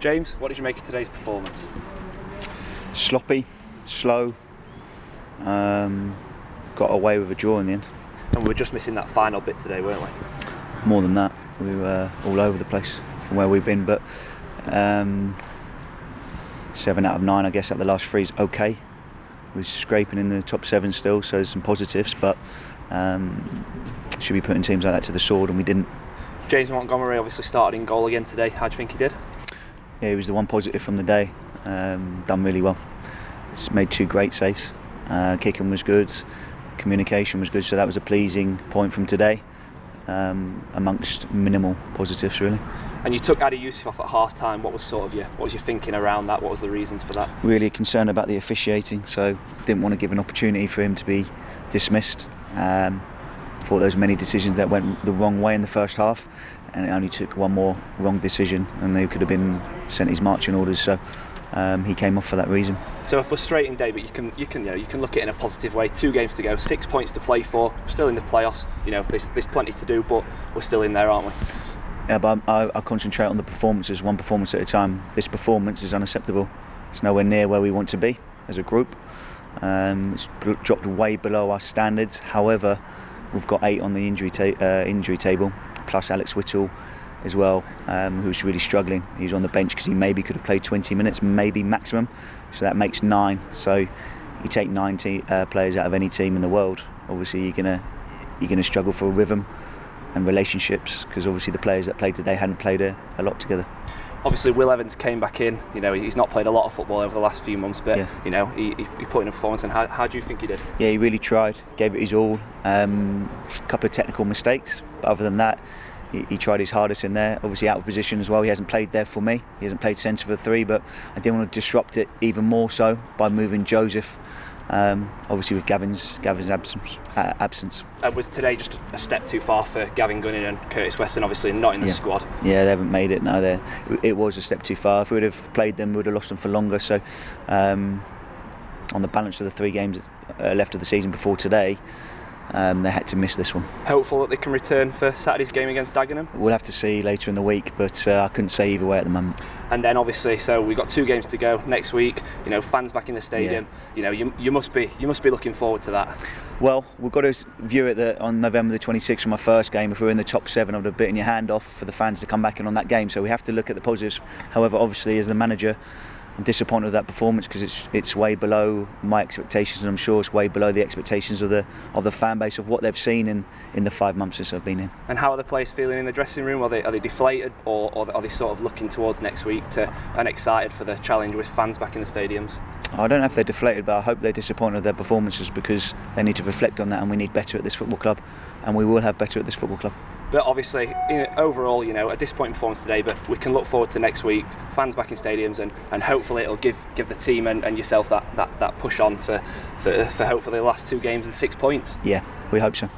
James, what did you make of today's performance? Sloppy, slow, got away with a draw in the end. And we were just missing that final bit today, weren't we? More than that, we were all over the place from where we've been, but 7 out of 9 I guess at the last three is okay. We're scraping in the top 7 still, so there's some positives, but should be putting teams like that to the sword, and we didn't. James Montgomery obviously started in goal again today. How do you think he did? Yeah, he was the one positive from the day. Done really well. He's made 2 great saves. Kicking was good, communication was good, so that was a pleasing point from today, amongst minimal positives really. And you took Adi Yusuf off at half time. What was your thinking around that? What was the reasons for that? Really concerned about the officiating, so didn't want to give an opportunity for him to be dismissed. Thought there was many decisions that went the wrong way in the first half, and it only took one more wrong decision and they could have been sent his marching orders, so he came off for that reason. So a frustrating day, but you can look at it in a positive way. 2 games to go, 6 points to play for, still in the playoffs. There's plenty to do, but we're still in there, aren't we? Yeah, but I concentrate on the performances, one performance at a time. This performance is unacceptable. It's nowhere near where we want to be as a group. It's dropped way below our standards. However, we've got 8 on the injury table, plus Alex Whittle as well, who's really struggling. He's on the bench because he maybe could have played 20 minutes, maybe maximum. So that makes 9. So you take 9 players out of any team in the world, obviously you're gonna struggle for rhythm and relationships, because obviously the players that played today hadn't played a lot together. Obviously Will Evans came back in. He's not played a lot of football over the last few months, but yeah. He put in a performance. And how do you think he did? Yeah, he really tried, gave it his all. A couple of technical mistakes, but other than that, he tried his hardest in there. Obviously out of position as well. He hasn't played there for me. He hasn't played centre for 3, but I didn't want to disrupt it even more so by moving Joseph. Obviously with Gavin's absence. Was today just a step too far for Gavin Gunning and Curtis Weston, obviously not in the squad? Yeah, they haven't made it now. It was a step too far. If we would have played them, we would have lost them for longer. So on the balance of the 3 games left of the season before today, they had to miss this one. Hopeful that they can return for Saturday's game against Dagenham? We'll have to see later in the week, but I couldn't say either way at the moment. And then obviously, so we've got 2 games to go next week. Fans back in the stadium. Yeah. You must be looking forward to that. Well, we've got to view it that on November the 26th for my first game. If we were in the top 7, I would have bitten your hand off for the fans to come back in on that game. So we have to look at the positives. However, obviously, as the manager, I'm disappointed with that performance because it's way below my expectations, and I'm sure it's way below the expectations of the fan base of what they've seen in the 5 months since I've been here. And how are the players feeling in the dressing room? Are they deflated, or are they sort of looking towards next week and excited for the challenge with fans back in the stadiums? I don't know if they're deflated, but I hope they're disappointed with their performances, because they need to reflect on that, and we need better at this football club, and we will have better at this football club. But obviously, overall, a disappointing performance today, but we can look forward to next week, fans back in stadiums, and hopefully it'll give the team and yourself that push on for hopefully the last 2 games and 6 points. Yeah, we hope so.